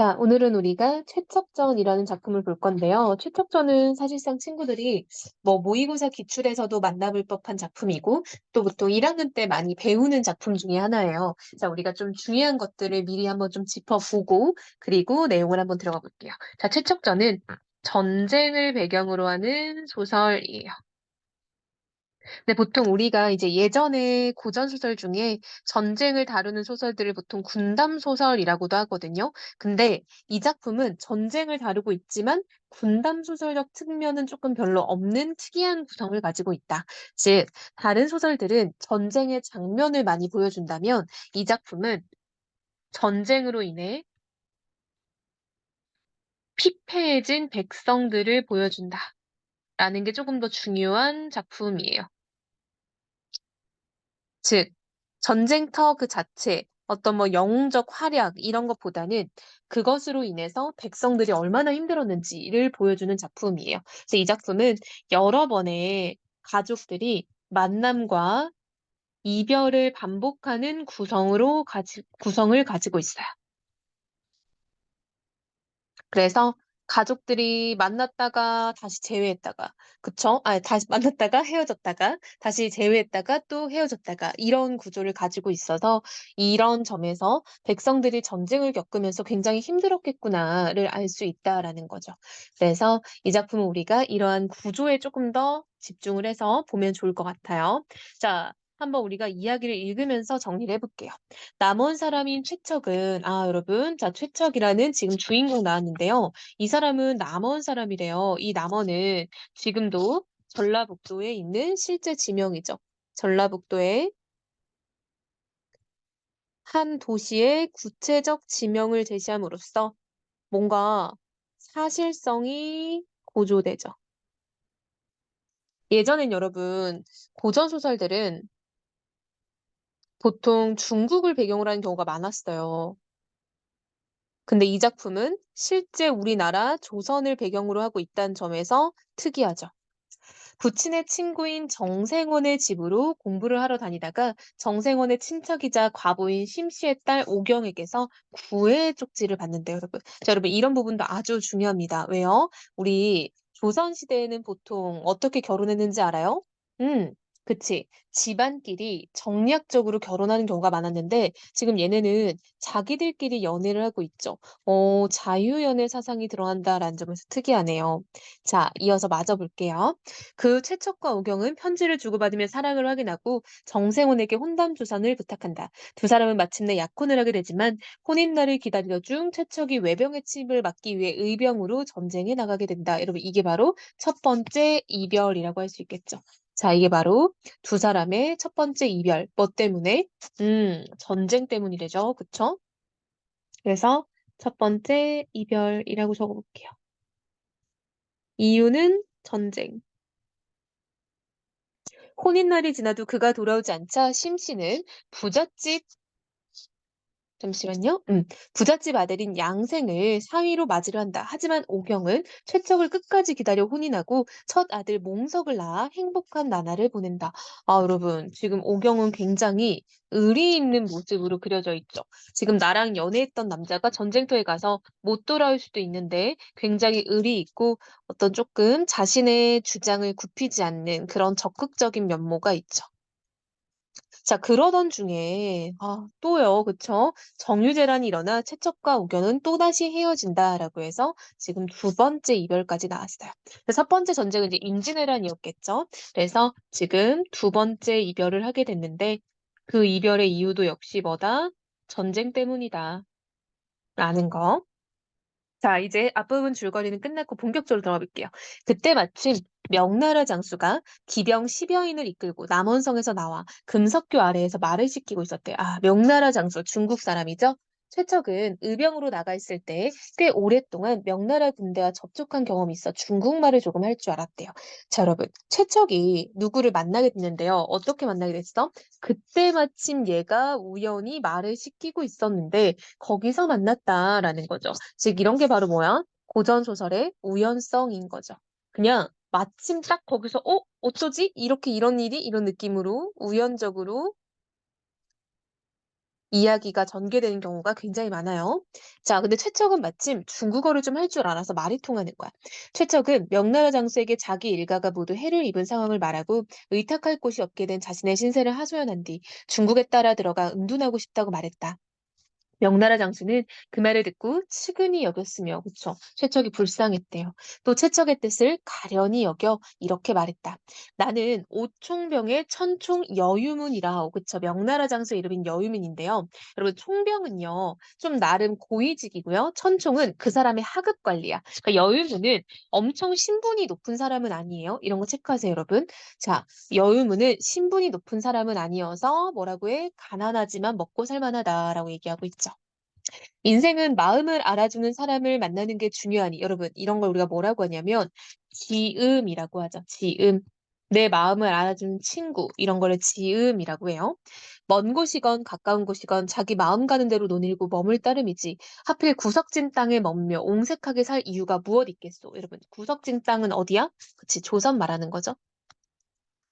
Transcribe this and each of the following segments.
자, 오늘은 우리가 최척전이라는 작품을 볼 건데요. 최척전은 사실상 친구들이 뭐 모의고사 기출에서도 만나볼 법한 작품이고 또 보통 1학년 때 많이 배우는 작품 중에 하나예요. 자, 우리가 좀 중요한 것들을 미리 한번 좀 짚어보고 그리고 내용을 한번 들어가 볼게요. 자, 최척전은 전쟁을 배경으로 하는 소설이에요. 근데 보통 우리가 이제 예전에 고전 소설 중에 전쟁을 다루는 소설들을 보통 군담 소설이라고도 하거든요. 근데 이 작품은 전쟁을 다루고 있지만 군담 소설적 측면은 조금 별로 없는 특이한 구성을 가지고 있다. 즉, 다른 소설들은 전쟁의 장면을 많이 보여준다면 이 작품은 전쟁으로 인해 피폐해진 백성들을 보여준다. 라는 게 조금 더 중요한 작품이에요. 즉, 전쟁터 그 자체, 어떤 뭐 영웅적 활약 이런 것보다는 그것으로 인해서 백성들이 얼마나 힘들었는지를 보여주는 작품이에요. 그래서 이 작품은 여러 번의 가족들이 만남과 이별을 반복하는 구성을 가지고 있어요. 그래서 가족들이 만났다가 다시 재회했다가, 그쵸? 아, 다시 만났다가 헤어졌다가, 다시 재회했다가 또 헤어졌다가, 이런 구조를 가지고 있어서 이런 점에서 백성들이 전쟁을 겪으면서 굉장히 힘들었겠구나를 알 수 있다라는 거죠. 그래서 이 작품은 우리가 이러한 구조에 조금 더 집중을 해서 보면 좋을 것 같아요. 자, 한번 우리가 이야기를 읽으면서 정리를 해볼게요. 남원 사람인 최척은, 아, 여러분, 자, 최척이라는 지금 주인공 나왔는데요. 이 사람은 남원 사람이래요. 이 남원은 지금도 전라북도에 있는 실제 지명이죠. 전라북도의 한 도시의 구체적 지명을 제시함으로써 뭔가 사실성이 고조되죠. 예전엔 여러분, 고전 소설들은 보통 중국을 배경으로 하는 경우가 많았어요. 근데 이 작품은 실제 우리나라 조선을 배경으로 하고 있다는 점에서 특이하죠. 부친의 친구인 정생원의 집으로 공부를 하러 다니다가 정생원의 친척이자 과부인 심씨의 딸 오경에게서 구애 쪽지를 받는데요, 여러분. 자, 여러분, 이런 부분도 아주 중요합니다. 왜요? 우리 조선시대에는 보통 어떻게 결혼했는지 알아요? 음, 그치. 집안끼리 정략적으로 결혼하는 경우가 많았는데 지금 얘네는 자기들끼리 연애를 하고 있죠. 자유연애 사상이 들어간다라는 점에서 특이하네요. 자, 이어서 맞아 볼게요. 그 최척과 오경은 편지를 주고받으며 사랑을 확인하고 정생원에게 혼담 조선을 부탁한다. 두 사람은 마침내 약혼을 하게 되지만 혼인날을 기다리던 중 최척이 외병의 침을 막기 위해 의병으로 전쟁에 나가게 된다. 여러분, 이게 바로 첫 번째 이별이라고 할 수 있겠죠. 자, 이게 바로 두 사람의 첫 번째 이별. 뭐 때문에? 전쟁 때문이래죠. 그쵸? 그래서 첫 번째 이별이라고 적어볼게요. 이유는 전쟁. 혼인날이 지나도 그가 돌아오지 않자 심씨는 부잣집 잠시만요. 부잣집 아들인 양생을 사위로 맞이를 한다. 하지만 오경은 최척을 끝까지 기다려 혼인하고 첫 아들 몽석을 낳아 행복한 나날을 보낸다. 아, 여러분, 지금 오경은 굉장히 의리 있는 모습으로 그려져 있죠. 지금 나랑 연애했던 남자가 전쟁터에 가서 못 돌아올 수도 있는데 굉장히 의리 있고 어떤 조금 자신의 주장을 굽히지 않는 그런 적극적인 면모가 있죠. 자, 그러던 중에, 또요, 그쵸? 정유재란이 일어나 채척과 우견은 또다시 헤어진다라고 해서 지금 두 번째 이별까지 나왔어요. 그래서 첫 번째 전쟁은 이제 임진왜란이었겠죠? 그래서 지금 두 번째 이별을 하게 됐는데 그 이별의 이유도 역시 뭐다? 전쟁 때문이다. 라는 거. 자, 이제 앞부분 줄거리는 끝났고 본격적으로 들어가 볼게요. 그때 마침 명나라 장수가 기병 10여인을 이끌고 남원성에서 나와 금석교 아래에서 말을 시키고 있었대요. 아, 명나라 장수, 중국 사람이죠? 최척은 의병으로 나가 있을 때 꽤 오랫동안 명나라 군대와 접촉한 경험이 있어 중국말을 조금 할 줄 알았대요. 자, 여러분, 최척이 누구를 만나게 됐는데요. 어떻게 만나게 됐어? 그때 마침 얘가 우연히 말을 시키고 있었는데 거기서 만났다라는 거죠. 즉 이런 게 바로 뭐야? 고전 소설의 우연성인 거죠. 그냥 마침 딱 거기서 어쩌지? 이렇게 이런 일이 이런 느낌으로 우연적으로 이야기가 전개되는 경우가 굉장히 많아요. 자, 근데 최척은 마침 중국어를 좀 할 줄 알아서 말이 통하는 거야. 최척은 명나라 장수에게 자기 일가가 모두 해를 입은 상황을 말하고 의탁할 곳이 없게 된 자신의 신세를 하소연한 뒤 중국에 따라 들어가 은둔하고 싶다고 말했다. 명나라 장수는 그 말을 듣고 측은히 여겼으며, 그쵸? 최척이 불쌍했대요. 또 최척의 뜻을 가련히 여겨 이렇게 말했다. 나는 오총병의 천총 여유문이라, 그쵸? 명나라 장수 이름인 여유문인데요. 여러분, 총병은요, 좀 나름 고위직이고요. 천총은 그 사람의 하급 관리야. 그러니까 여유문은 엄청 신분이 높은 사람은 아니에요. 이런 거 체크하세요, 여러분. 자, 여유문은 신분이 높은 사람은 아니어서 뭐라고 해? 가난하지만 먹고 살만하다라고 얘기하고 있죠. 인생은 마음을 알아주는 사람을 만나는 게 중요하니, 여러분, 이런 걸 우리가 뭐라고 하냐면, 지음이라고 하죠. 지음. 내 마음을 알아주는 친구, 이런 거를 지음이라고 해요. 먼 곳이건 가까운 곳이건 자기 마음 가는 대로 논일고 머물 따름이지. 하필 구석진 땅에 머물며 옹색하게 살 이유가 무엇 있겠소? 여러분, 구석진 땅은 어디야? 그치, 조선 말하는 거죠.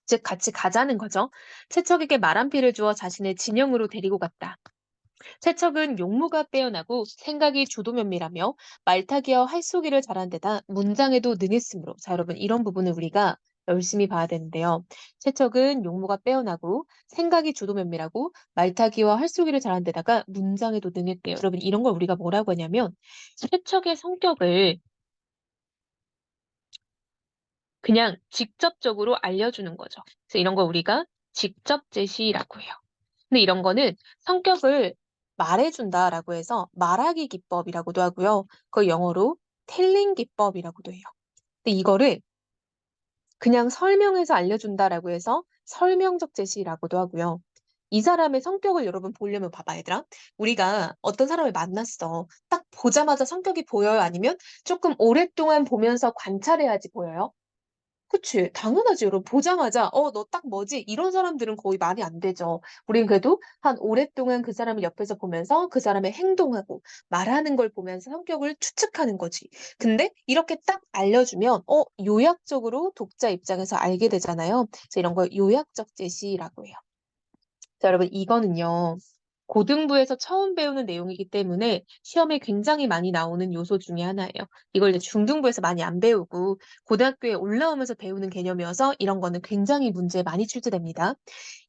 즉, 같이 가자는 거죠. 채척에게 말 한 피를 주어 자신의 진영으로 데리고 갔다. 세척은 용모가 빼어나고 생각이 주도면밀하며 말타기와 활쏘기를 잘한 데다 문장에도 능했으므로, 자 여러분, 이런 부분을 우리가 열심히 봐야 되는데요. 세척은 용모가 빼어나고 생각이 주도면밀하고 말타기와 활쏘기를 잘한 데다가 문장에도 능했대요. 여러분, 이런 걸 우리가 뭐라고 하냐면 세척의 성격을 그냥 직접적으로 알려주는 거죠. 그래서 이런 걸 우리가 직접 제시라고 해요. 근데 이런 거는 성격을 말해준다라고 해서 말하기 기법이라고도 하고요. 그 영어로 텔링 기법이라고도 해요. 근데 이거를 그냥 설명해서 알려준다라고 해서 설명적 제시라고도 하고요. 이 사람의 성격을 여러분 보려면 봐봐, 얘들아. 우리가 어떤 사람을 만났어. 딱 보자마자 성격이 보여요? 아니면 조금 오랫동안 보면서 관찰해야지 보여요? 그치. 당연하지, 여러분. 보자마자, 너 딱 뭐지? 이런 사람들은 거의 말이 안 되죠. 우린 그래도 한 오랫동안 그 사람을 옆에서 보면서 그 사람의 행동하고 말하는 걸 보면서 성격을 추측하는 거지. 근데 이렇게 딱 알려주면, 요약적으로 독자 입장에서 알게 되잖아요. 그래서 이런 걸 요약적 제시라고 해요. 자, 여러분, 이거는요. 고등부에서 처음 배우는 내용이기 때문에 시험에 굉장히 많이 나오는 요소 중에 하나예요. 이걸 이제 중등부에서 많이 안 배우고 고등학교에 올라오면서 배우는 개념이어서 이런 거는 굉장히 문제에 많이 출제됩니다.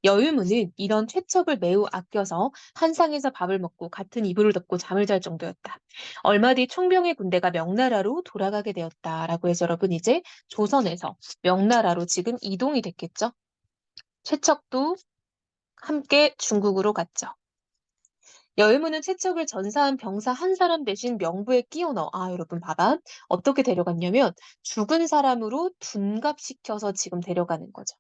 여유문은 이런 최척을 매우 아껴서 한 상에서 밥을 먹고 같은 이불을 덮고 잠을 잘 정도였다. 얼마 뒤 총병의 군대가 명나라로 돌아가게 되었다라고 해서 여러분 이제 조선에서 명나라로 지금 이동이 됐겠죠? 최척도 함께 중국으로 갔죠. 여의무는 채척을 전사한 병사 한 사람 대신 명부에 끼워 넣어. 아, 여러분 봐봐. 어떻게 데려갔냐면 죽은 사람으로 둔갑시켜서 지금 데려가는 거죠.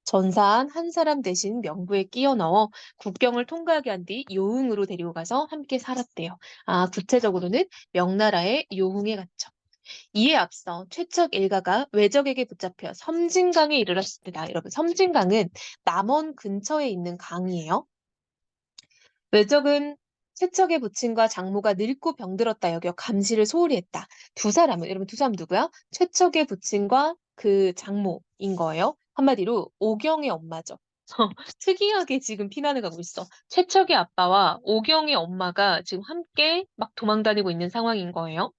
전사한 한 사람 대신 명부에 끼워 넣어 국경을 통과하게 한 뒤 요흥으로 데리고 가서 함께 살았대요. 아, 구체적으로는 명나라의 요흥에 갔죠. 이에 앞서 최척 일가가 외적에게 붙잡혀 섬진강에 이르렀을 때다. 여러분, 섬진강은 남원 근처에 있는 강이에요. 외적은 채척의 부친과 장모가 늙고 병들었다 여겨 감시를 소홀히 했다. 두 사람은, 여러분 두 사람 누구야? 채척의 부친과 그 장모인 거예요. 한마디로 오경의 엄마죠. 특이하게 지금 피난을 가고 있어. 채척의 아빠와 오경의 엄마가 지금 함께 막 도망 다니고 있는 상황인 거예요.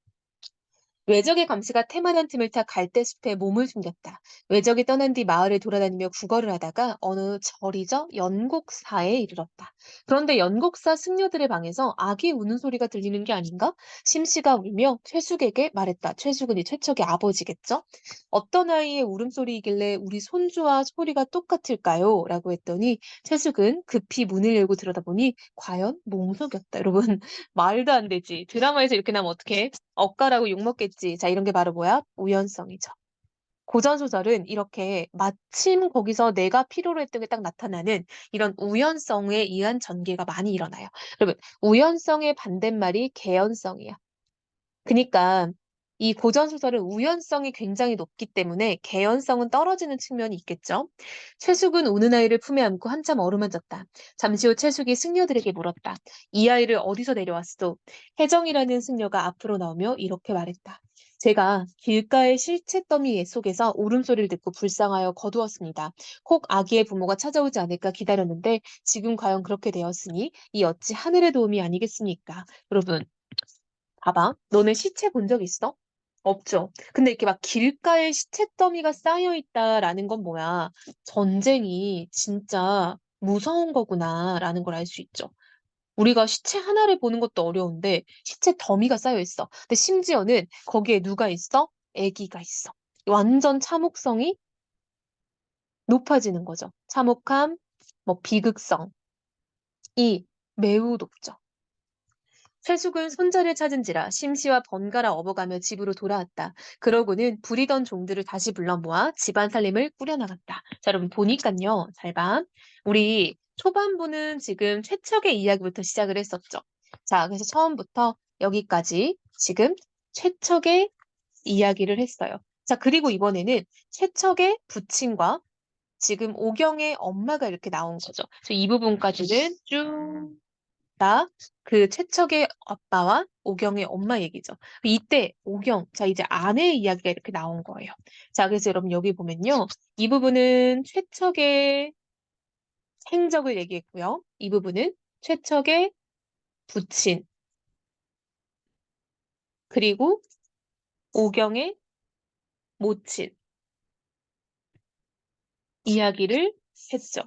외적의 감시가 태만한 틈을 타 갈대숲에 몸을 숨겼다. 외적이 떠난 뒤 마을을 돌아다니며 구걸을 하다가 어느 절이죠? 연곡사에 이르렀다. 그런데 연곡사 승려들의 방에서 아기 우는 소리가 들리는 게 아닌가? 심씨가 울며 최숙에게 말했다. 최숙은 이 최척의 아버지겠죠? 어떤 아이의 울음소리이길래 우리 손주와 소리가 똑같을까요? 라고 했더니 최숙은 급히 문을 열고 들여다보니 과연 몽석이었다. 여러분, 말도 안 되지. 드라마에서 이렇게 나면 어떡해? 억까라고 욕먹겠지. 자, 이런 게 바로 뭐야? 우연성이죠. 고전 소설은 이렇게 마침 거기서 내가 필요로 했던 게 딱 나타나는 이런 우연성에 의한 전개가 많이 일어나요. 여러분, 우연성의 반대말이 개연성이야. 그니까 이 고전 소설은 우연성이 굉장히 높기 때문에 개연성은 떨어지는 측면이 있겠죠. 최숙은 우는 아이를 품에 안고 한참 어루만졌다. 잠시 후 최숙이 승려들에게 물었다. 이 아이를 어디서 내려왔어? 혜정이라는 승려가 앞으로 나오며 이렇게 말했다. 제가 길가의 실체 더미 속에서 울음소리를 듣고 불쌍하여 거두었습니다. 혹 아기의 부모가 찾아오지 않을까 기다렸는데 지금 과연 그렇게 되었으니 이 어찌 하늘의 도움이 아니겠습니까? 여러분, 봐봐. 너네 시체 본 적 있어? 없죠. 근데 이렇게 막 길가에 시체 더미가 쌓여 있다라는 건 뭐야? 전쟁이 진짜 무서운 거구나라는 걸 알 수 있죠. 우리가 시체 하나를 보는 것도 어려운데 시체 더미가 쌓여 있어. 근데 심지어는 거기에 누가 있어? 아기가 있어. 완전 참혹성이 높아지는 거죠. 참혹함, 뭐 비극성이 매우 높죠. 최숙은 손자를 찾은지라 심시와 번갈아 업어가며 집으로 돌아왔다. 그러고는 부리던 종들을 다시 불러 모아 집안 살림을 꾸려나갔다. 자, 여러분 보니깐요. 잘 봐. 우리 초반부는 지금 최척의 이야기부터 시작을 했었죠. 자, 그래서 처음부터 여기까지 지금 최척의 이야기를 했어요. 자, 그리고 이번에는 최척의 부친과 지금 오경의 엄마가 이렇게 나온 거죠. 그래서 이 부분까지는 쭉 나 그 최척의 아빠와 오경의 엄마 얘기죠. 이때 오경, 자 이제 아내의 이야기가 이렇게 나온 거예요. 자 그래서 여러분 여기 보면요. 이 부분은 최척의 행적을 얘기했고요. 이 부분은 최척의 부친, 그리고 오경의 모친 이야기를 했죠.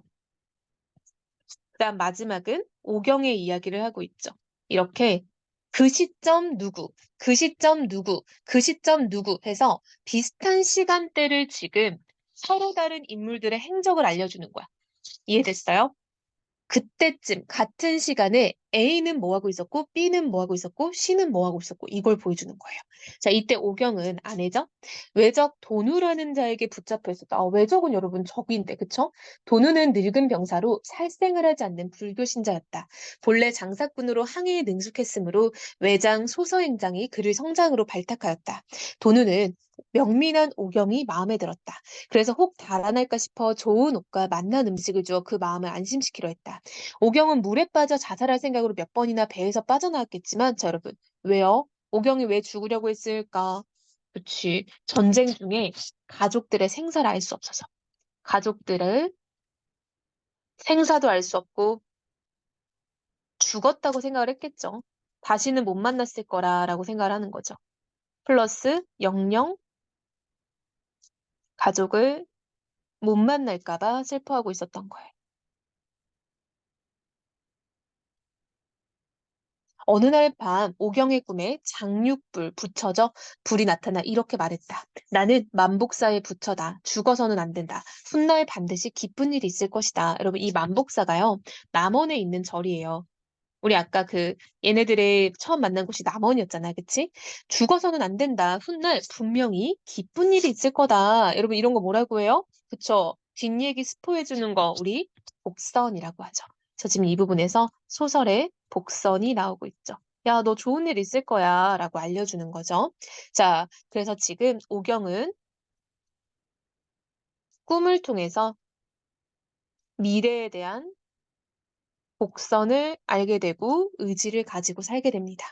그다음 마지막은 오경의 이야기를 하고 있죠. 이렇게 그 시점 누구, 그 시점 누구, 그 시점 누구 해서 비슷한 시간대를 지금 서로 다른 인물들의 행적을 알려주는 거야. 이해됐어요? 그때쯤 같은 시간에 A는 뭐 하고 있었고 B는 뭐 하고 있었고 C는 뭐 하고 있었고 이걸 보여주는 거예요. 자, 이때 오경은 아내죠. 외적 도누라는 자에게 붙잡혀 있었다. 외적은 여러분 적인데 그쵸? 도누는 늙은 병사로 살생을 하지 않는 불교 신자였다. 본래 장사꾼으로 항해에 능숙했으므로 외장 소서행장이 그를 성장으로 발탁하였다. 도누는 명민한 오경이 마음에 들었다. 그래서 혹 달아날까 싶어 좋은 옷과 맛난 음식을 주어 그 마음을 안심시키려 했다. 오경은 물에 빠져 자살할 생각으로 몇 번이나 배에서 빠져나왔겠지만, 자, 여러분, 왜요? 오경이 왜 죽으려고 했을까? 그치. 전쟁 중에 가족들의 생사를 알 수 없어서. 가족들을 생사도 알 수 없고 죽었다고 생각을 했겠죠. 다시는 못 만났을 거라라고 생각을 하는 거죠. 플러스 영영 가족을 못 만날까 봐 슬퍼하고 있었던 거예요. 어느 날 밤 오경의 꿈에 장육불 부처져 불이 나타나 이렇게 말했다. 나는 만복사의 부처다. 죽어서는 안 된다. 훗날 반드시 기쁜 일이 있을 것이다. 여러분 이 만복사가요. 남원에 있는 절이에요. 우리 아까 그 얘네들의 처음 만난 곳이 남원이었잖아. 그치? 죽어서는 안 된다. 훗날 분명히 기쁜 일이 있을 거다. 여러분 이런 거 뭐라고 해요? 그쵸? 뒷얘기 스포해주는 거 우리 복선이라고 하죠. 저 지금 이 부분에서 소설에 복선이 나오고 있죠. 야, 너 좋은 일 있을 거야. 라고 알려주는 거죠. 자, 그래서 지금 오경은 꿈을 통해서 미래에 대한 복선을 알게 되고 의지를 가지고 살게 됩니다.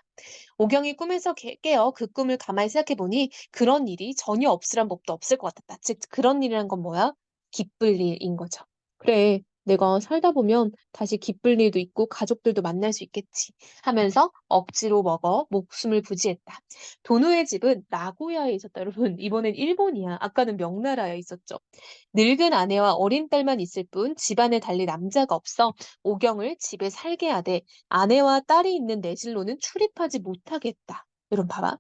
오경이 꿈에서 깨어 그 꿈을 가만히 생각해보니 그런 일이 전혀 없으란 법도 없을 것 같았다. 즉, 그런 일이란 건 뭐야? 기쁠 일인 거죠. 그래, 내가 살다 보면 다시 기쁠 일도 있고 가족들도 만날 수 있겠지 하면서 억지로 먹어 목숨을 부지했다. 도노의 집은 나고야에 있었다. 여러분, 이번엔 일본이야. 아까는 명나라에 있었죠. 늙은 아내와 어린 딸만 있을 뿐 집안에 달리 남자가 없어 오경을 집에 살게 하되 아내와 딸이 있는 내실로는 출입하지 못하게 했다. 여러분 봐봐.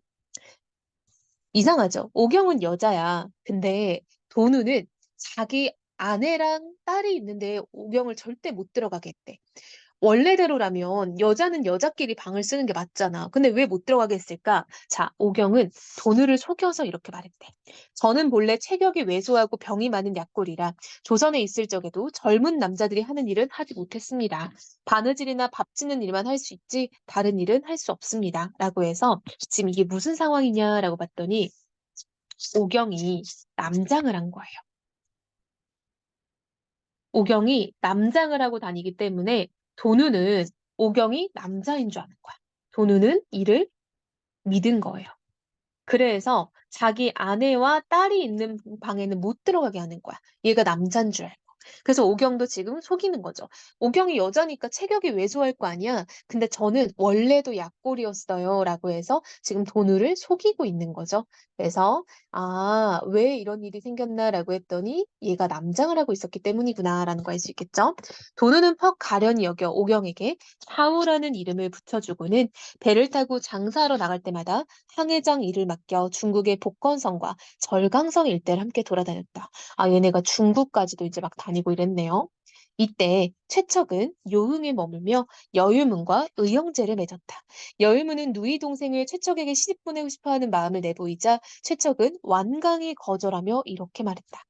이상하죠? 오경은 여자야. 근데 도누는 자기 아내랑 딸이 있는데 오경을 절대 못 들어가게 했대. 원래대로라면 여자는 여자끼리 방을 쓰는 게 맞잖아. 근데 왜 못 들어가게 했을까? 자, 오경은 도누를 속여서 이렇게 말했대. 저는 본래 체격이 왜소하고 병이 많은 약골이라 조선에 있을 적에도 젊은 남자들이 하는 일은 하지 못했습니다. 바느질이나 밥 짓는 일만 할 수 있지 다른 일은 할 수 없습니다. 라고 해서 지금 이게 무슨 상황이냐라고 봤더니 오경이 남장을 한 거예요. 오경이 남장을 하고 다니기 때문에 도누는 오경이 남자인 줄 아는 거야. 도누는 이를 믿은 거예요. 그래서 자기 아내와 딸이 있는 방에는 못 들어가게 하는 거야. 얘가 남잔 줄 알고. 그래서 오경도 지금 속이는 거죠. 오경이 여자니까 체격이 왜소할 거 아니야. 근데 저는 원래도 약골이었어요. 라고 해서 지금 도누를 속이고 있는 거죠. 그래서, 아, 왜 이런 일이 생겼나라고 했더니 얘가 남장을 하고 있었기 때문이구나. 라는 거 알 수 있겠죠. 도누는 퍽 가련히 여겨 오경에게 차우라는 이름을 붙여주고는 배를 타고 장사하러 나갈 때마다 항해장 일을 맡겨 중국의 복건성과 절강성 일대를 함께 돌아다녔다. 아, 얘네가 중국까지도 이제 막 다니고 이랬네요. 이때 최척은 요흥에 머물며 여유문과 의형제를 맺었다. 여유문은 누이 동생을 최척에게 시집 보내고 싶어하는 마음을 내보이자 최척은 완강히 거절하며 이렇게 말했다.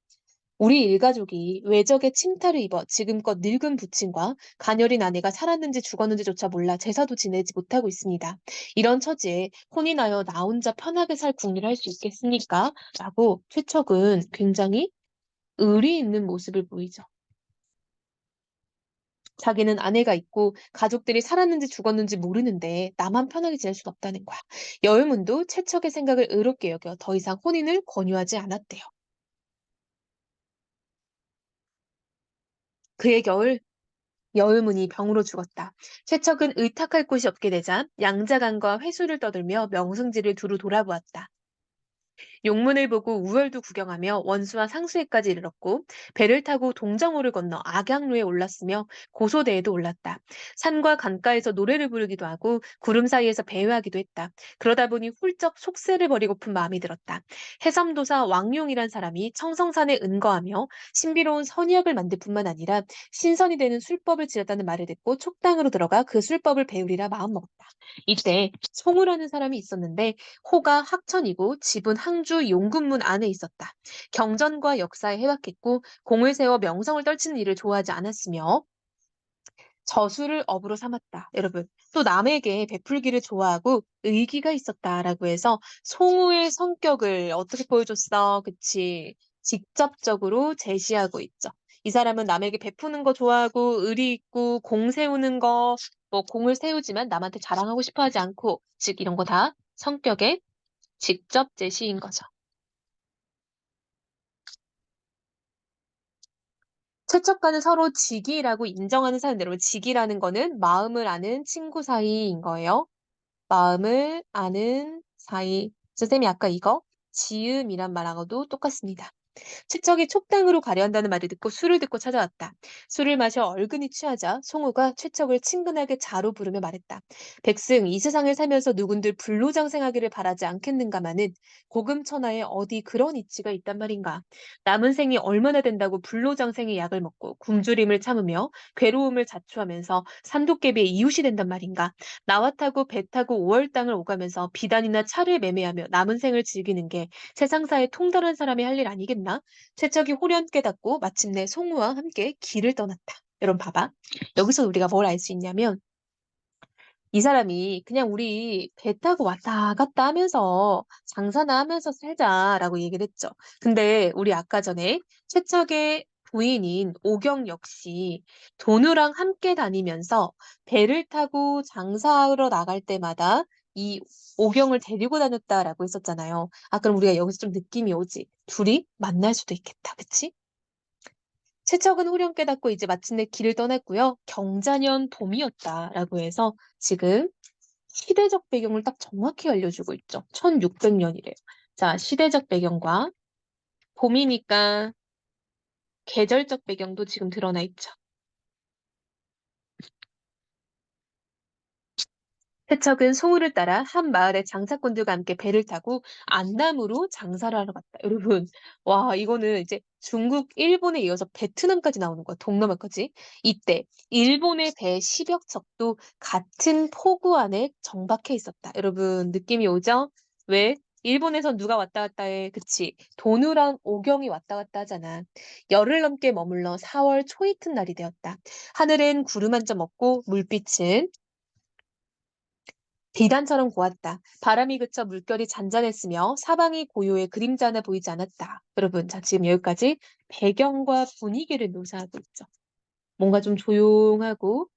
우리 일가족이 외적의 침탈을 입어 지금껏 늙은 부친과 가녀린 아내가 살았는지 죽었는지조차 몰라 제사도 지내지 못하고 있습니다. 이런 처지에 혼인하여 나 혼자 편하게 살 궁리를 할 수 있겠습니까? 라고 최척은 굉장히 의리 있는 모습을 보이죠. 자기는 아내가 있고 가족들이 살았는지 죽었는지 모르는데 나만 편하게 지낼 순 없다는 거야. 여유문도 최척의 생각을 의롭게 여겨 더 이상 혼인을 권유하지 않았대요. 그의 겨울 여의문이 병으로 죽었다. 최척은 의탁할 곳이 없게 되자 양자간과 회수를 떠들며 명승지를 두루 돌아보았다. 용문을 보고 우월도 구경하며 원수와 상수에까지 이르렀고 배를 타고 동정호를 건너 악양로에 올랐으며 고소대에도 올랐다. 산과 강가에서 노래를 부르기도 하고 구름 사이에서 배회하기도 했다. 그러다 보니 훌쩍 속세를 버리고픈 마음이 들었다. 해섬도사 왕용이란 사람이 청성산에 은거하며 신비로운 선약을 만들 뿐만 아니라 신선이 되는 술법을 지었다는 말을 듣고 촉당으로 들어가 그 술법을 배우리라 마음먹었다. 이때 송우라는 사람이 있었는데 호가 학천이고 집은 항주 용군문 안에 있었다. 경전과 역사에 해박했고 공을 세워 명성을 떨치는 일을 좋아하지 않았으며 저술을 업으로 삼았다. 여러분, 또 남에게 베풀기를 좋아하고 의기가 있었다라고 해서 송우의 성격을 어떻게 보여줬어? 그치? 직접적으로 제시하고 있죠. 이 사람은 남에게 베푸는 거 좋아하고 의리 있고 공 세우는 거, 뭐 공을 세우지만 남한테 자랑하고 싶어 하지 않고, 즉 이런 거 다 성격의 직접 제시인 거죠. 최척과는 서로 직이라고 인정하는 사람들, 직이라는 거는 마음을 아는 친구 사이인 거예요. 마음을 아는 사이. 선생님이 아까 이거 지음이란 말하고도 똑같습니다. 친척이 촉당으로 가려 한다는 말을 듣고 술을 듣고 찾아왔다. 술을 마셔 얼근이 취하자 송우가 최척을 친근하게 자로 부르며 말했다. 백승, 이 세상을 살면서 누군들 불로장생하기를 바라지 않겠는가마는 고금천하에 어디 그런 이치가 있단 말인가. 남은 생이 얼마나 된다고 불로장생의 약을 먹고 굶주림을 참으며 괴로움을 자초하면서 산도깨비의 이웃이 된단 말인가. 나와 타고 배 타고 5월 땅을 오가면서 비단이나 차를 매매하며 남은 생을 즐기는 게 세상사에 통달한 사람이 할 일 아니겠나? 최척이 홀연 깨닫고 마침내 송우와 함께 길을 떠났다. 여러분 봐봐. 여기서 우리가 뭘 알 수 있냐면 이 사람이 그냥 우리 배 타고 왔다 갔다 하면서 장사나 하면서 살자라고 얘기를 했죠. 근데 우리 아까 전에 최척의 부인인 오경 역시 돈우랑 함께 다니면서 배를 타고 장사하러 나갈 때마다 이 오경을 데리고 다녔다라고 했었잖아요. 아, 그럼 우리가 여기서 좀 느낌이 오지. 둘이 만날 수도 있겠다. 그치? 최척은 후렴 깨닫고 이제 마침내 길을 떠났고요. 경자년 봄이었다라고 해서 지금 시대적 배경을 딱 정확히 알려주고 있죠. 1600년이래요. 자, 시대적 배경과 봄이니까 계절적 배경도 지금 드러나 있죠. 세척은 송우를 따라 한 마을의 장사꾼들과 함께 배를 타고 안남으로 장사를 하러 갔다. 여러분, 와, 이거는 이제 중국, 일본에 이어서 베트남까지 나오는 거야. 동남아까지. 이때 일본의 배 10여 척도 같은 포구 안에 정박해 있었다. 여러분, 느낌이 오죠? 왜? 일본에선 누가 왔다 갔다 해? 그치. 도누랑 오경이 왔다 갔다 하잖아. 열흘 넘게 머물러 4월 초 이튿날이 되었다. 하늘엔 구름 한 점 없고 물빛은 비단처럼 고왔다. 바람이 그쳐 물결이 잔잔했으며 사방이 고요해 그림자 하나 보이지 않았다. 여러분, 자, 지금 여기까지 배경과 분위기를 묘사하고 있죠. 뭔가 좀 조용하고,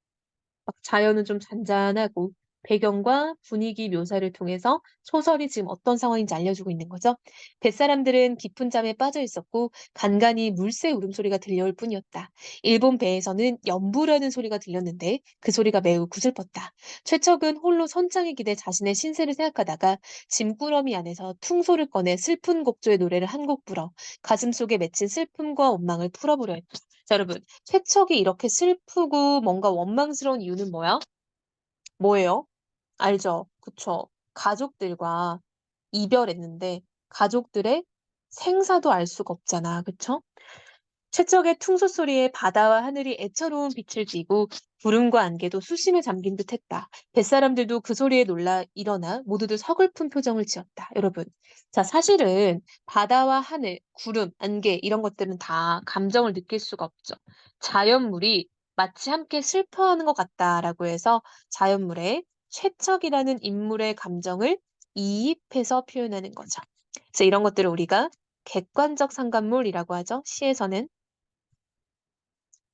막 자연은 좀 잔잔하고. 배경과 분위기 묘사를 통해서 소설이 지금 어떤 상황인지 알려주고 있는 거죠. 뱃사람들은 깊은 잠에 빠져 있었고 간간이 물새 울음소리가 들려올 뿐이었다. 일본 배에서는 연부라는 소리가 들렸는데 그 소리가 매우 구슬펐다. 최척은 홀로 선창에 기대 자신의 신세를 생각하다가 짐꾸러미 안에서 퉁소를 꺼내 슬픈 곡조의 노래를 한 곡 불어 가슴속에 맺힌 슬픔과 원망을 풀어보려 했다. 자, 여러분, 최척이 이렇게 슬프고 뭔가 원망스러운 이유는 뭐야? 뭐예요? 알죠? 그쵸. 가족들과 이별했는데 가족들의 생사도 알 수가 없잖아. 그쵸? 최적의 퉁소 소리에 바다와 하늘이 애처로운 빛을 띠고 구름과 안개도 수심에 잠긴 듯했다. 뱃사람들도 그 소리에 놀라 일어나 모두들 서글픈 표정을 지었다. 여러분, 자 사실은 바다와 하늘, 구름, 안개 이런 것들은 다 감정을 느낄 수가 없죠. 자연물이 마치 함께 슬퍼하는 것 같다라고 해서 자연물에 최척이라는 인물의 감정을 이입해서 표현하는 거죠. 그래서 이런 것들을 우리가 객관적 상관물이라고 하죠. 시에서는.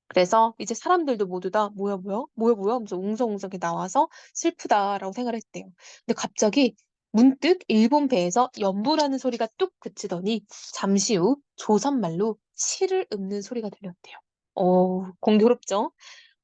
그래서 이제 사람들도 모두 다 "뭐야, 뭐야? 뭐야, 뭐야?" 하면서 웅성웅성 이렇게 나와서 슬프다라고 생각을 했대요. 근데 갑자기 문득 일본 배에서 연보라는 소리가 뚝 그치더니 잠시 후 조선말로 시를 읊는 소리가 들렸대요. 공교롭죠?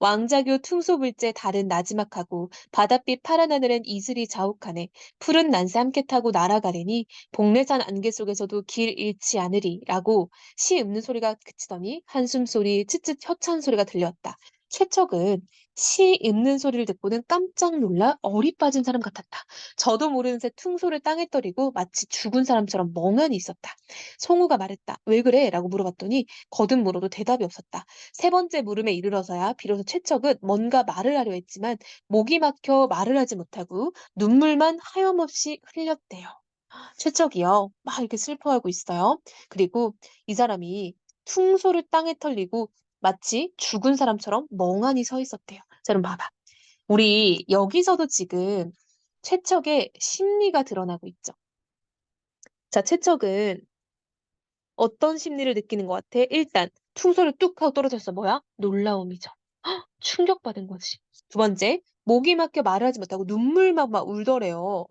왕자교 퉁소불제 달은 나지막하고 바닷빛 파란 하늘엔 이슬이 자욱하네. 푸른 난새 함께 타고 날아가려니 복례산 안개 속에서도 길 잃지 않으리라고 시 읊는 소리가 그치더니 한숨소리, 쯧쯧 협찬 소리가 들렸다. 최척은 시 읊는 소리를 듣고는 깜짝 놀라 얼이 빠진 사람 같았다. 저도 모르는 새 퉁소를 땅에 떨이고 마치 죽은 사람처럼 멍하니 있었다. 송우가 말했다. 왜 그래? 라고 물어봤더니 거듭 물어도 대답이 없었다. 세 번째 물음에 이르러서야 비로소 최척은 뭔가 말을 하려 했지만 목이 막혀 말을 하지 못하고 눈물만 하염없이 흘렸대요. 최척이요. 막 이렇게 슬퍼하고 있어요. 그리고 이 사람이 퉁소를 땅에 털리고 마치 죽은 사람처럼 멍하니 서 있었대요. 자, 그럼 봐봐. 우리 여기서도 지금 최척의 심리가 드러나고 있죠. 자, 최척은 어떤 심리를 느끼는 것 같아? 일단 퉁소를 뚝 하고 떨어졌어. 뭐야? 놀라움이죠. 충격받은 거지. 두 번째, 목이 막혀 말을 하지 못하고 눈물 막 울더래요.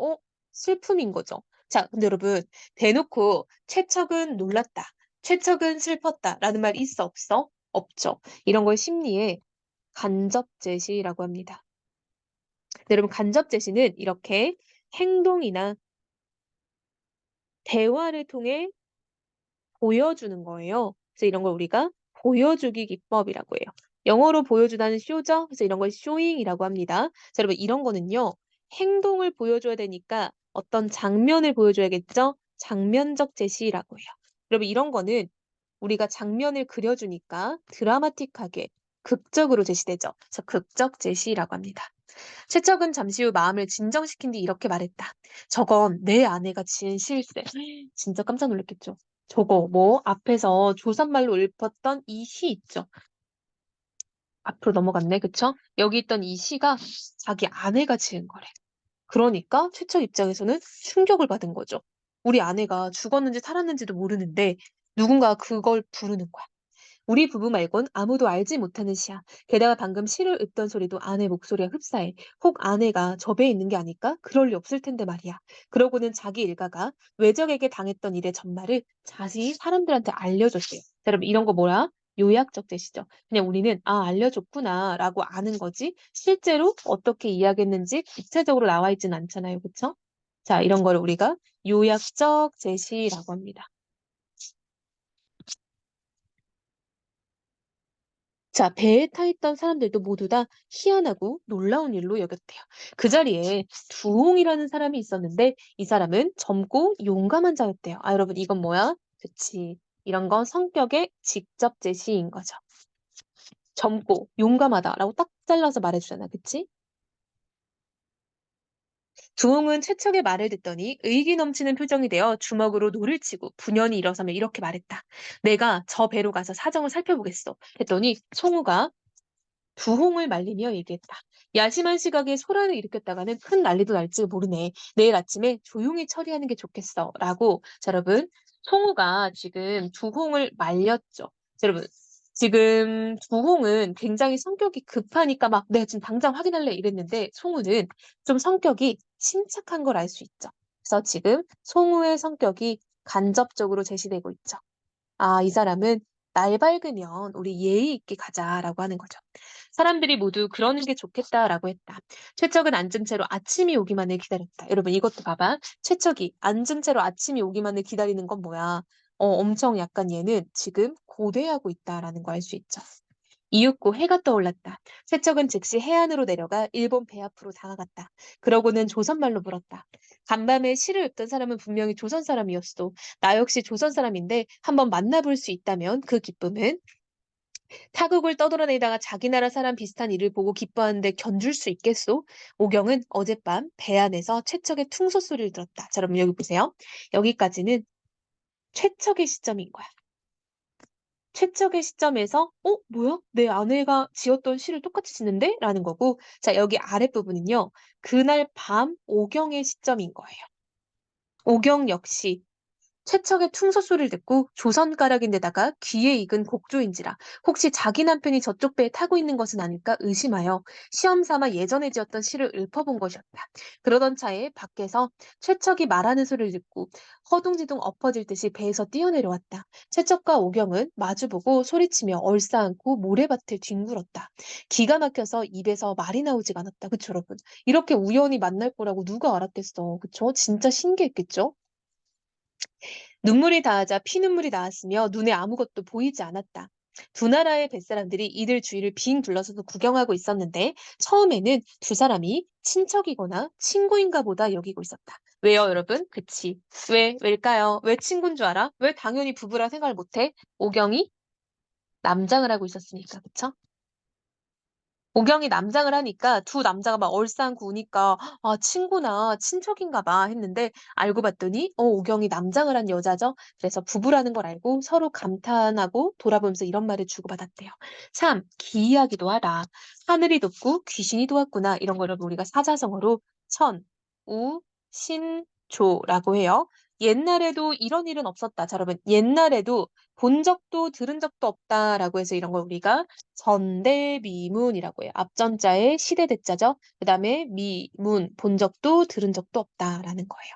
슬픔인 거죠. 자, 근데 여러분, 대놓고 최척은 놀랐다. 최척은 슬펐다라는 말 있어, 없어? 없죠. 이런 걸 심리의 간접 제시라고 합니다. 근데 여러분, 간접 제시는 이렇게 행동이나 대화를 통해 보여주는 거예요. 그래서 이런 걸 우리가 보여주기 기법이라고 해요. 영어로 보여주다는 쇼죠. 그래서 이런 걸 showing이라고 합니다. 자, 여러분 이런 거는요. 행동을 보여줘야 되니까 어떤 장면을 보여줘야겠죠? 장면적 제시라고 해요. 여러분 이런 거는 우리가 장면을 그려주니까 드라마틱하게 극적으로 제시되죠. 그래서 극적 제시라고 합니다. 최척은 잠시 후 마음을 진정시킨 뒤 이렇게 말했다. 저건 내 아내가 지은 시일세. 진짜 깜짝 놀랐겠죠. 저거 뭐 앞에서 조선말로 읊었던 이 시 있죠. 앞으로 넘어갔네. 그쵸? 여기 있던 이 시가 자기 아내가 지은 거래. 그러니까 최척 입장에서는 충격을 받은 거죠. 우리 아내가 죽었는지 살았는지도 모르는데 누군가 그걸 부르는 거야. 우리 부부 말곤 아무도 알지 못하는 시야. 게다가 방금 시를 읊던 소리도 아내 목소리와 흡사해. 혹 아내가 저 배에 있는 게 아닐까? 그럴 리 없을 텐데 말이야. 그러고는 자기 일가가 외적에게 당했던 일의 전말을 자세히 사람들한테 알려줬대요. 자, 여러분 이런 거 뭐야? 요약적 제시죠. 그냥 우리는 알려줬구나라고 아는 거지 실제로 어떻게 이야기했는지 구체적으로 나와 있지는 않잖아요. 그쵸? 자, 이런 거를 우리가 요약적 제시라고 합니다. 자, 배에 타 있던 사람들도 모두 다 희한하고 놀라운 일로 여겼대요. 그 자리에 두홍이라는 사람이 있었는데 이 사람은 젊고 용감한 자였대요. 아, 여러분 이건 뭐야? 그치. 이런 건 성격의 직접 제시인 거죠. 젊고 용감하다라고 딱 잘라서 말해주잖아. 그치? 두홍은 최척의 말을 듣더니 의기 넘치는 표정이 되어 주먹으로 노를 치고 분연히 일어서며 이렇게 말했다. 내가 저 배로 가서 사정을 살펴보겠어. 했더니 송우가 부홍을 말리며 얘기했다. 야심한 시각에 소란을 일으켰다가는 큰 난리도 날지 모르네. 내일 아침에 조용히 처리하는 게 좋겠어. 라고. 자, 여러분. 송우가 지금 두홍을 말렸죠. 자, 여러분. 지금 두홍은 굉장히 성격이 급하니까 막 "내가 지금 당장 확인할래." 이랬는데 송우는 좀 성격이 침착한 걸 알 수 있죠. 그래서 지금 송우의 성격이 간접적으로 제시되고 있죠. '아 이 사람은 날 밝으면 우리 예의 있게 가자.'라고 하는 거죠. 사람들이 모두 "그러는 게 좋겠다."라고 했다. 최척은 앉은 채로 아침이 오기만을 기다렸다. 여러분 이것도 봐봐. 최척이 앉은 채로 아침이 오기만을 기다리는 건 뭐야? 엄청 약간 얘는 지금 고대하고 있다라는 거 알 수 있죠. 이윽고 해가 떠올랐다. 세척은 즉시 해안으로 내려가 일본 배 앞으로 다가갔다. 그러고는 조선말로 물었다. 간밤에 시를 읊던 사람은 분명히 조선 사람이었어. 나 역시 조선 사람인데 한번 만나볼 수 있다면 그 기쁨은 타국을 떠돌아내다가 자기 나라 사람 비슷한 일을 보고 기뻐하는데 견줄 수 있겠소? 오경은 어젯밤 배 안에서 최척의 퉁소 소리를 들었다. 자, 여러분 여기 보세요. 여기까지는 최척의 시점인 거야. 최적의 시점에서 '어 뭐야? 내 아내가 지었던 시를 똑같이 짓는데?' 라는 거고 자 여기 아랫부분은요. 그날 밤 오경의 시점인 거예요. 오경 역시 최척의 퉁소 소리를 듣고 조선가락인데다가 귀에 익은 곡조인지라 혹시 자기 남편이 저쪽 배에 타고 있는 것은 아닐까 의심하여 시험 삼아 예전에 지었던 시를 읊어본 것이었다. 그러던 차에 밖에서 최척이 말하는 소리를 듣고 허둥지둥 엎어질 듯이 배에서 뛰어내려왔다. 최척과 오경은 마주보고 소리치며 얼싸안고 모래밭을 뒹굴었다. 기가 막혀서 입에서 말이 나오지가 않았다. 그쵸 여러분? 이렇게 우연히 만날 거라고 누가 알았겠어. 그쵸? 진짜 신기했겠죠? 눈물이 닿아자 피눈물이 나왔으며 눈에 아무것도 보이지 않았다. 두 나라의 뱃사람들이 이들 주위를 빙 둘러서서 구경하고 있었는데 처음에는 두 사람이 친척이거나 친구인가 보다 여기고 있었다. 왜요, 여러분? 그치. 왜일까요? 왜 친구인 줄 알아? 왜 당연히 부부라 생각을 못해? 오경이 남장을 하고 있었으니까, 그쵸? 오경이 남장을 하니까 두 남자가 막 얼싸안고 우니까 '아 친구나 친척인가 봐.' 했는데 알고 봤더니 오경이 남장을 한 여자죠. 그래서 부부라는 걸 알고 서로 감탄하고 돌아보면서 이런 말을 주고받았대요. "참 기이하기도 하다. 하늘이 돕고 귀신이 도왔구나." 이런 거를 우리가 사자성어로 천, 우, 신, 조라고 해요. 옛날에도 이런 일은 없었다. 자 여러분 옛날에도 본 적도 들은 적도 없다라고 해서 이런 걸 우리가 전대미문이라고 해요. 앞전자에 시대대자죠. 그다음에 미문, 본 적도 들은 적도 없다라는 거예요.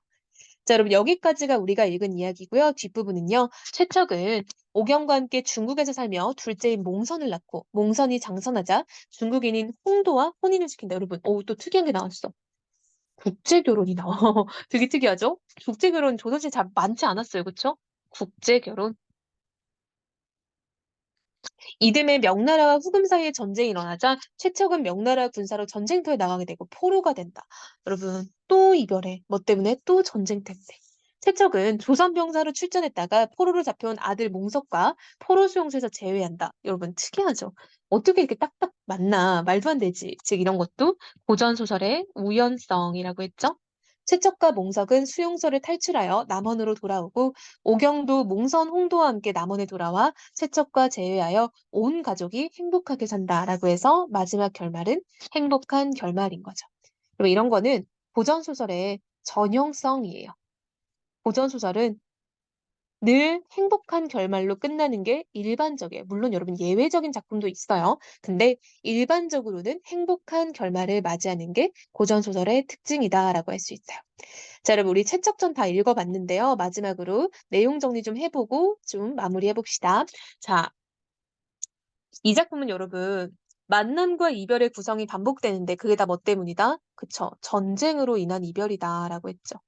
자, 여러분 여기까지가 우리가 읽은 이야기고요. 뒷부분은요. 최척은 오경과 함께 중국에서 살며 둘째인 몽선을 낳고 몽선이 장선하자 중국인인 홍도와 혼인을 시킨다. 여러분, 또 특이한 게 나왔어. 국제 결혼이 나와. 되게 특이하죠? 국제 결혼 조선시대 잘 많지 않았어요. 그쵸? 국제 결혼. 이듬해 명나라와 후금 사이에 전쟁이 일어나자 최척은 명나라 군사로 전쟁터에 나가게 되고 포로가 된다. 여러분 또 이별해. 뭐 때문에? 또 전쟁 때문에. 최척은 조선 병사로 출전했다가 포로로 잡혀온 아들 몽석과 포로 수용소에서 제외한다. 여러분 특이하죠? 어떻게 이렇게 딱딱 맞나? 말도 안 되지. 즉 이런 것도 고전 소설의 우연성이라고 했죠. 최척과 몽석은 수용소를 탈출하여 남원으로 돌아오고 오경도 몽선 홍도와 함께 남원에 돌아와 최척과 재회하여 온 가족이 행복하게 산다라고 해서 마지막 결말은 행복한 결말인 거죠. 그리고 이런 거는 고전 소설의 전형성이에요. 고전 소설은 늘 행복한 결말로 끝나는 게 일반적이에요. 물론 여러분 예외적인 작품도 있어요. 근데 일반적으로는 행복한 결말을 맞이하는 게 고전 소설의 특징이다라고 할 수 있어요. 자, 여러분 우리 채척전 다 읽어봤는데요. 마지막으로 내용 정리 좀 해보고 좀 마무리해 봅시다. 자, 이 작품은 여러분 만남과 이별의 구성이 반복되는데 그게 다 뭐 때문이다? 그쵸. 전쟁으로 인한 이별이다라고 했죠.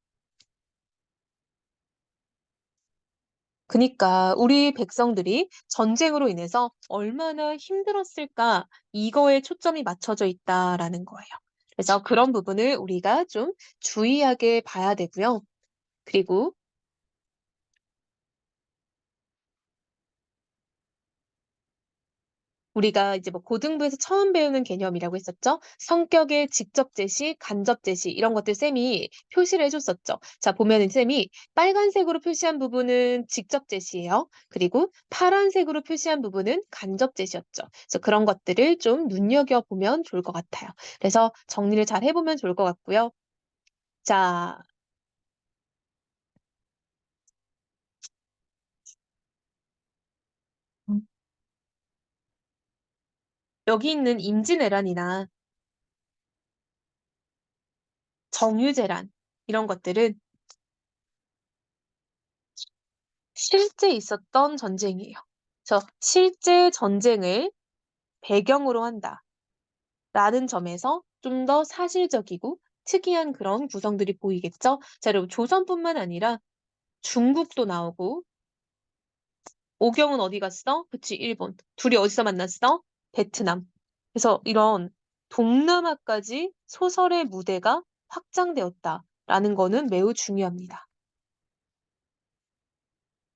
그니까 우리 백성들이 전쟁으로 인해서 얼마나 힘들었을까 이거에 초점이 맞춰져 있다라는 거예요. 그래서 그런 부분을 우리가 좀 주의하게 봐야 되고요. 그리고 우리가 이제 뭐 고등부에서 처음 배우는 개념이라고 했었죠. 성격의 직접 제시, 간접 제시 이런 것들 쌤이 표시를 해줬었죠. 자 보면은 쌤이 빨간색으로 표시한 부분은 직접 제시예요. 그리고 파란색으로 표시한 부분은 간접 제시였죠. 그래서 그런 것들을 좀 눈여겨 보면 좋을 것 같아요. 그래서 정리를 잘 해보면 좋을 것 같고요. 자, 여기 있는 임진왜란이나 정유재란 이런 것들은 실제 있었던 전쟁이에요. 그래서 실제 전쟁을 배경으로 한다라는 점에서 좀 더 사실적이고 특이한 그런 구성들이 보이겠죠. 자, 여러분 조선뿐만 아니라 중국도 나오고 오경은 어디 갔어? 그치, 일본. 둘이 어디서 만났어? 베트남. 그래서 이런 동남아까지 소설의 무대가 확장되었다라는 거는 매우 중요합니다.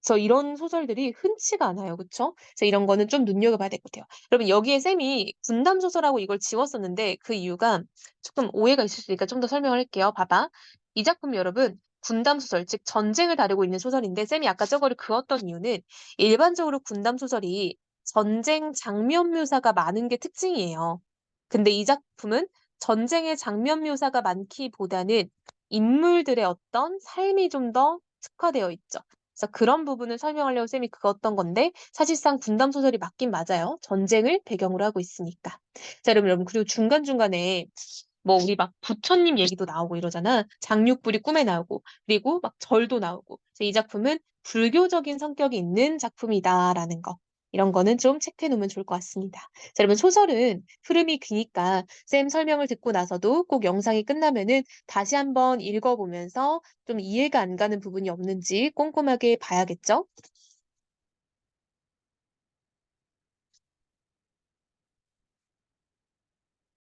그래서 이런 소설들이 흔치가 않아요. 그쵸? 그래서 이런 거는 좀 눈여겨봐야 될 것 같아요. 여러분, 여기에 쌤이 군담 소설하고 이걸 지웠었는데 그 이유가 조금 오해가 있을 수 있으니까 좀 더 설명을 할게요. 봐봐. 이 작품 여러분, 군담 소설, 즉 전쟁을 다루고 있는 소설인데 쌤이 아까 저거를 그었던 이유는 일반적으로 군담 소설이 전쟁 장면 묘사가 많은 게 특징이에요. 근데 이 작품은 전쟁의 장면 묘사가 많기보다는 인물들의 어떤 삶이 좀 더 특화되어 있죠. 그래서 그런 부분을 설명하려고 쌤이 그었던 건데 사실상 군담 소설이 맞긴 맞아요. 전쟁을 배경으로 하고 있으니까. 자, 여러분 그리고 중간중간에 뭐 우리 막 부처님 얘기도 나오고 이러잖아. 장육불이 꿈에 나오고 그리고 막 절도 나오고. 그래서 이 작품은 불교적인 성격이 있는 작품이다라는 거. 이런 거는 좀 체크해 놓으면 좋을 것 같습니다. 자, 여러분 소설은 흐름이 기니까 쌤 설명을 듣고 나서도 꼭 영상이 끝나면은 다시 한번 읽어보면서 좀 이해가 안 가는 부분이 없는지 꼼꼼하게 봐야겠죠?